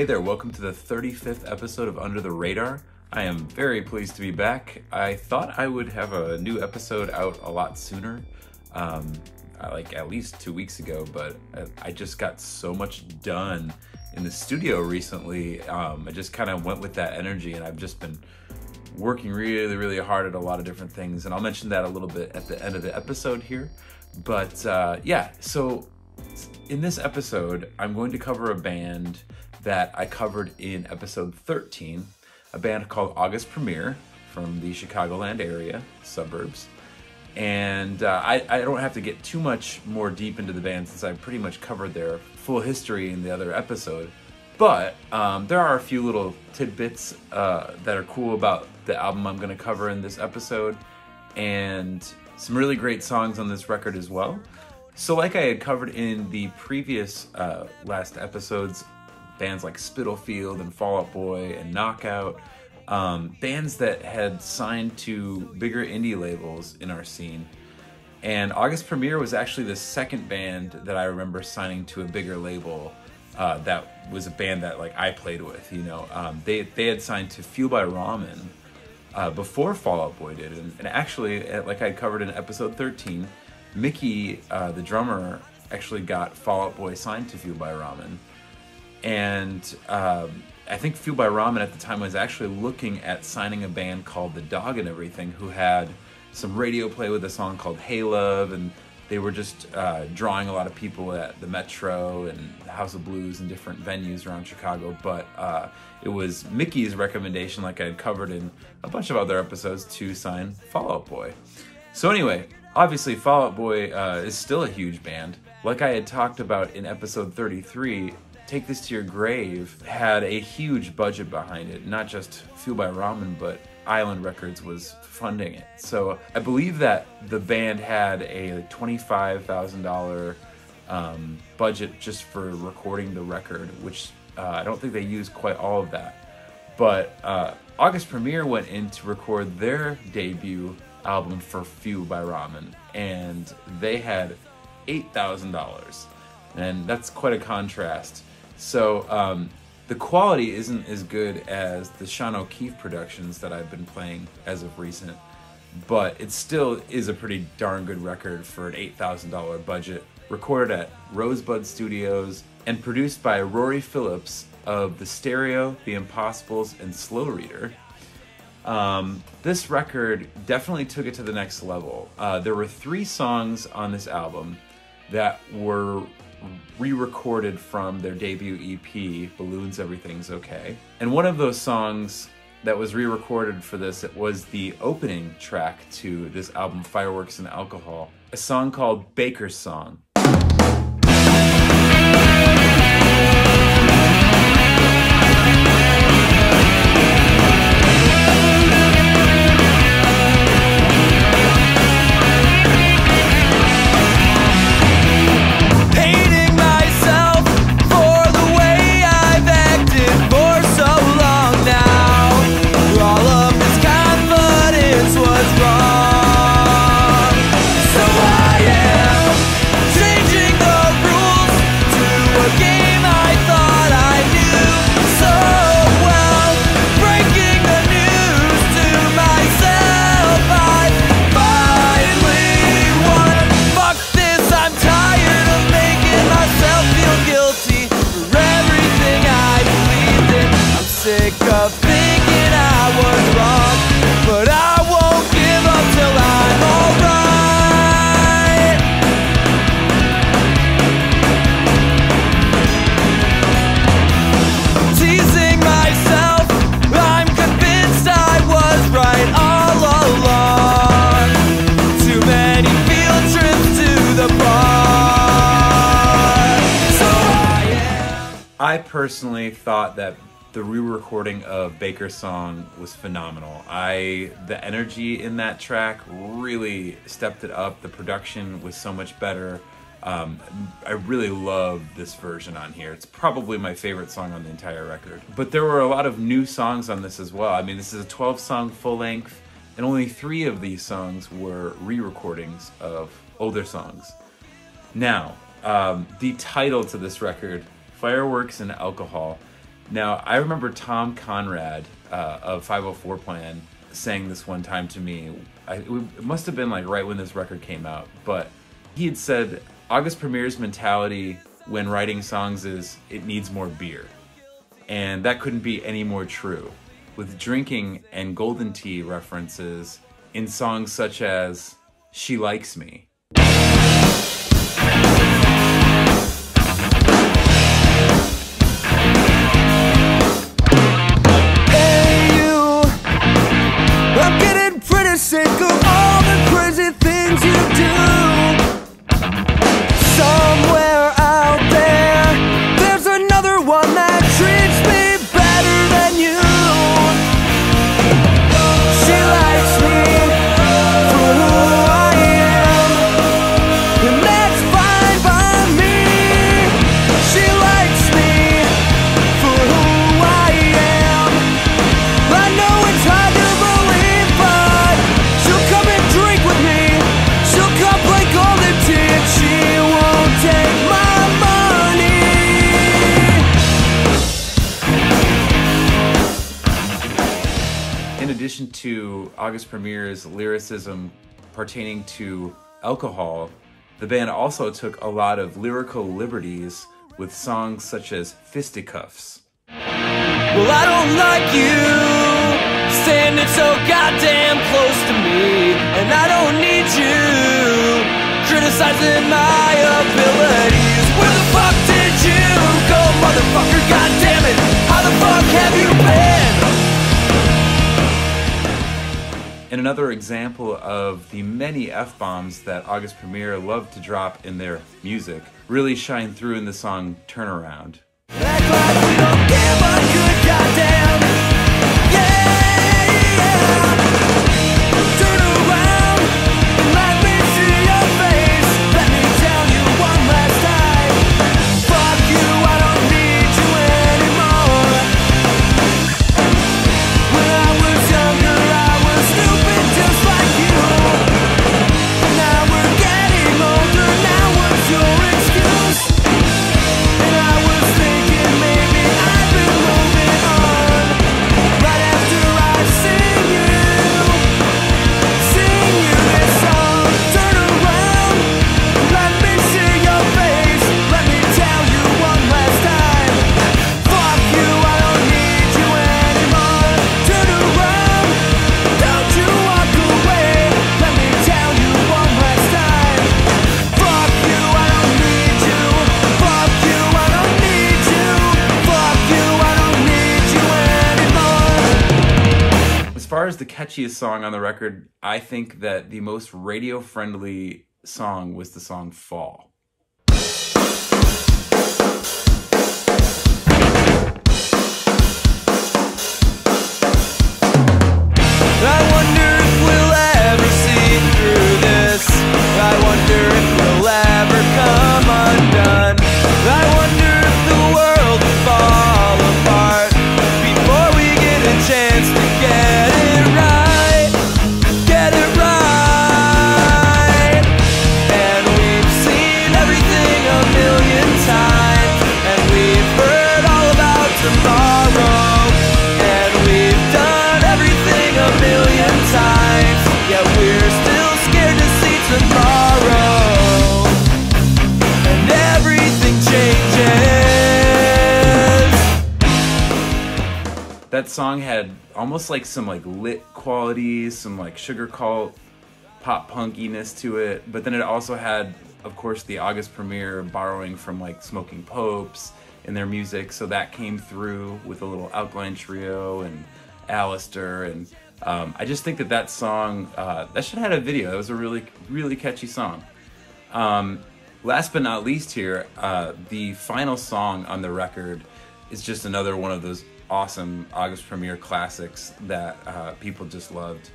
there, welcome to the 35th episode of Under the Radar. I am very pleased to be back. I thought I would have a new episode out a lot sooner, like at least 2 weeks ago, but I just got so much done in the studio recently. I just kind of went with that energy, and I've just been working really, really hard at a lot of different things, and I'll mention that a little bit at the end of the episode here. But yeah, so in this episode, I'm going to cover a band that I covered in episode 13, a band called August Premier from the Chicagoland area, suburbs. And I don't have to get too much more deep into the band since I pretty much covered their full history in the other episode. But there are a few little tidbits that are cool about the album I'm going to cover in this episode, and some really great songs on this record as well. So like I had covered in the previous last episodes, bands like Spitalfield and Fall Out Boy and Knockout, bands that had signed to bigger indie labels in our scene. And August Premier was actually the second band that I remember signing to a bigger label. That was a band that like I played with, you know. They had signed to Fueled By Ramen before Fall Out Boy did. And actually, like I covered in episode 13, Mickey, the drummer, actually got Fall Out Boy signed to Fueled By Ramen. And I think Fueled By Ramen at the time was actually looking at signing a band called The Dog and Everything, who had some radio play with a song called Hey Love, and they were just drawing a lot of people at the Metro and the House of Blues and different venues around Chicago. But it was Mickey's recommendation, like I had covered in a bunch of other episodes, to sign Fall Out Boy. So anyway, obviously Fall Out Boy is still a huge band. Like I had talked about in episode 33, Take This to Your Grave had a huge budget behind it. Not just Fueled by Ramen, but Island Records was funding it. So I believe that the band had a $25,000 budget just for recording the record, which I don't think they used quite all of that. But August Premier went in to record their debut album for Fueled by Ramen, and they had $8,000. And that's quite a contrast. So the quality isn't as good as the Sean O'Keefe productions that I've been playing as of recent, but it still is a pretty darn good record for an $8,000 budget, recorded at Rosebud Studios and produced by Rory Phillips of The Stereo, The Impossibles, and Slow Reader. This record definitely took it to the next level. There were 3 songs on this album that were re-recorded from their debut EP, Balloons Everything's Okay. And one of those songs that was re-recorded for this, it was the opening track to this album, Fireworks and Alcohol, a song called Baker's Song. I personally thought that the re-recording of Baker's Song was phenomenal. The energy in that track really stepped it up. The production was so much better. I really love this version on here. It's probably my favorite song on the entire record. But there were a lot of new songs on this as well. I mean, this is a 12-song full length, and only 3 of these songs were re-recordings of older songs. Now, the title to this record, Fireworks and Alcohol, Now, I remember Tom Conrad of 504 Plan saying this one time to me. It must have been like right when this record came out, but he had said August Premier's mentality when writing songs is it needs more beer. And that couldn't be any more true, with drinking and golden tea references in songs such as She Likes Me. I'm getting pretty sick of all the crazy things you do. Somewhere out there, there's another one that treats me better than you. She likes me for who I am, and that's fine by me. She likes me for who I am. I know it's hard to believe, but she'll come and drink with me. She'll come play golden tea, and she won't take my money. In addition to August Premier's lyricism pertaining to alcohol, the band also took a lot of lyrical liberties with songs such as Fisticuffs. Well, I don't like you standing so goddamn close to me, and I don't need you criticizing my abilities. Where the fuck did you go, motherfucker? Goddammit, how the fuck have you been? And another example of the many F-bombs that August Premier loved to drop in their music really shine through in the song Turnaround. Act like we don't give a good goddamn. Yeah. Turn around and let me see your face. Let me tell you one last time. Fuck you, I don't need you anymore. When I was younger, I was stupid just like you. Now we're getting older, now what's your excuse? And I was thinking maybe I've been moving on. Right after I sing you this song. Turn around, let me see your face. Let me tell you one last time. Fuck you, I don't need you anymore. Turn around, don't you walk away. Let me tell you one last time. Fuck you, I don't need you. Fuck you, I don't need you. Fuck you, I don't need you anymore. As far as the catchiest song on the record, I think that the most radio-friendly song was the song Fall. I wonder if we'll ever see through this. I wonder if we'll ever come undone. I wonder if the world will fall apart before we get a chance to get it right. Get it right. And we've seen everything a million times, and we've heard all about tomorrow, and we've done everything a million times, yet we're still scared to see tomorrow. And everything changes. That song had almost like some like lit qualities, some like sugar cult pop punkiness to it, but then it also had, of course, the August Premier borrowing from like Smoking Popes in their music, so that came through with a little Alkaline Trio and Alistair, and I just think that song, that should have had a video. That was a really, really catchy song. Last but not least here, the final song on the record is just another one of those awesome August Premier classics that people just loved.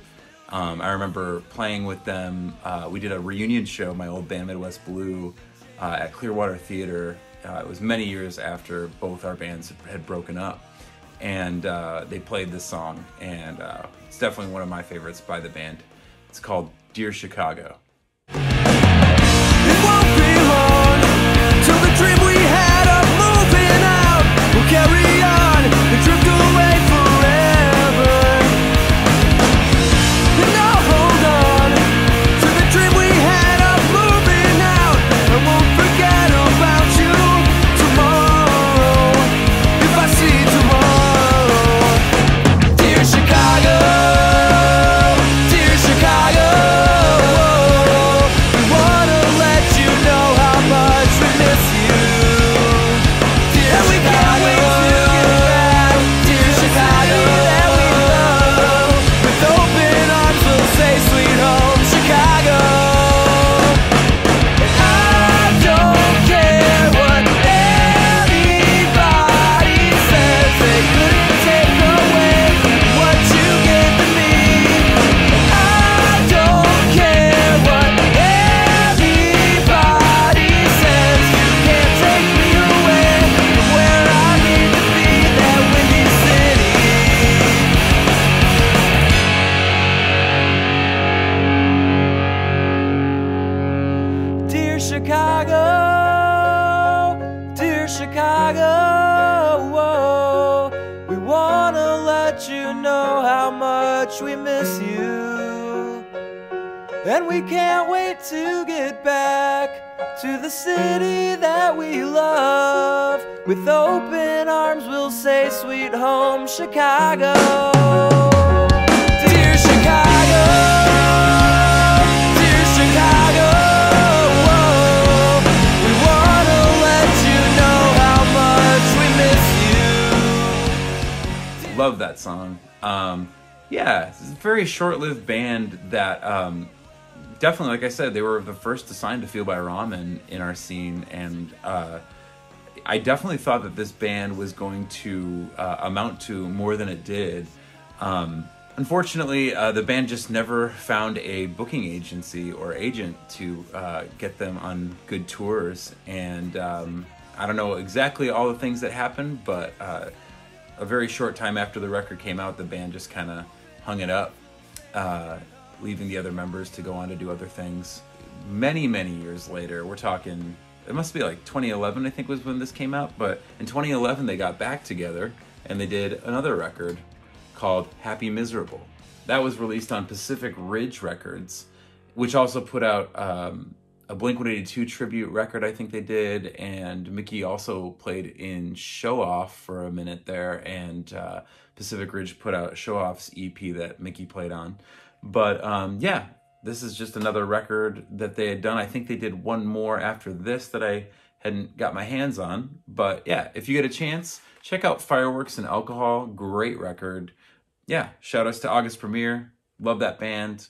I remember playing with them. We did a reunion show, my old band Midwest Blue, at Clearwater Theater. It was many years after both our bands had broken up, and they played this song, and it's definitely one of my favorites by the band. It's called Dear Chicago. It won't be long till the dream we had of moving out will carry on. know how much we miss you. And we can't wait to get back to the city that we love. With open arms we'll say sweet home Chicago. Dear Chicago, dear Chicago, we wanna let you know how much we miss you. Love that song. Yeah, it's a very short-lived band that definitely, like I said, they were the first to sign to Fueled By Ramen in our scene, and I definitely thought that this band was going to amount to more than it did. Unfortunately, the band just never found a booking agency or agent to get them on good tours, and I don't know exactly all the things that happened, but a very short time after the record came out, the band just kind of hung it up, leaving the other members to go on to do other things. Many, many years later, we're talking, it must be like 2011, I think was when this came out, but in 2011 they got back together and they did another record called Happy Miserable. That was released on Pacific Ridge Records, which also put out a Blink-182 tribute record, I think they did, and Mickey also played in Show Off for a minute there, and Pacific Ridge put out Show Off's EP that Mickey played on. But yeah, this is just another record that they had done. I think they did one more after this that I hadn't got my hands on. But yeah, if you get a chance, check out Fireworks and Alcohol. Great record. Yeah, shout outs to August Premier. Love that band.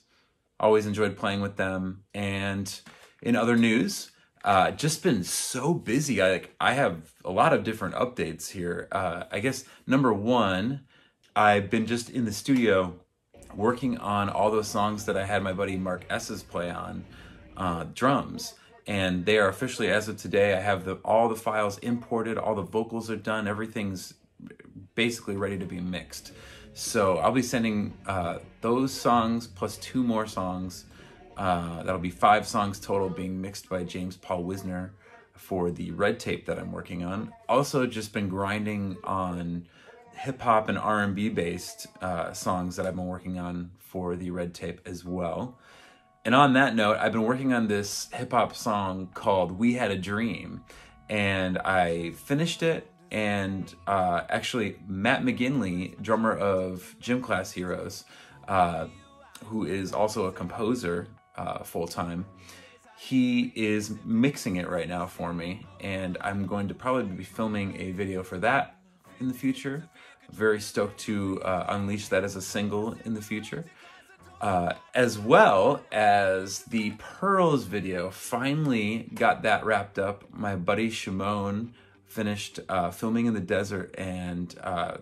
Always enjoyed playing with them. And in other news, just been so busy. I have a lot of different updates here. I guess number one, I've been just in the studio working on all those songs that I had my buddy Mark Esses play on drums. And they are officially, as of today, I have all the files imported, all the vocals are done, everything's basically ready to be mixed. So I'll be sending those songs plus 2 more songs. That'll be 5 songs total being mixed by James Paul Wisner for the Red Tape that I'm working on. Also just been grinding on hip-hop and R&B based songs that I've been working on for the Red Tape as well. And on that note, I've been working on this hip-hop song called We Had a Dream, and I finished it, and actually Matt McGinley, drummer of Gym Class Heroes, who is also a composer full-time, he is mixing it right now for me, and I'm going to probably be filming a video for that in the future. Very stoked to unleash that as a single in the future. As well as the Pearls video. Finally got that wrapped up. My buddy Shimon finished filming in the desert, and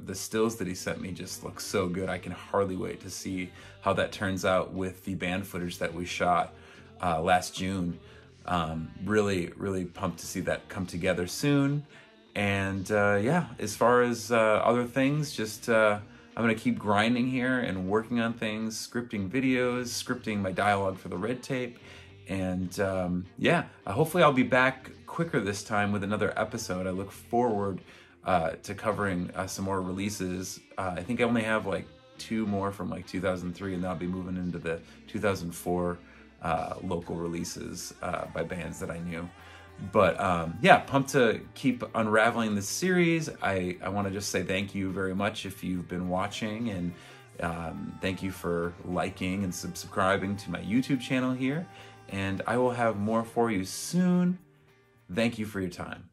the stills that he sent me just look so good. I can hardly wait to see how that turns out with the band footage that we shot last June. Really, really pumped to see that come together soon. And yeah, as far as other things, just I'm gonna keep grinding here and working on things, scripting videos, scripting my dialogue for the Red Tape, and yeah, hopefully I'll be back quicker this time with another episode. I look forward to covering some more releases. I think I only have like 2 more from like 2003, and then I'll be moving into the 2004 local releases by bands that I knew. But yeah, pumped to keep unraveling this series. I want to just say thank you very much if you've been watching, and thank you for liking and subscribing to my YouTube channel here. And I will have more for you soon. Thank you for your time.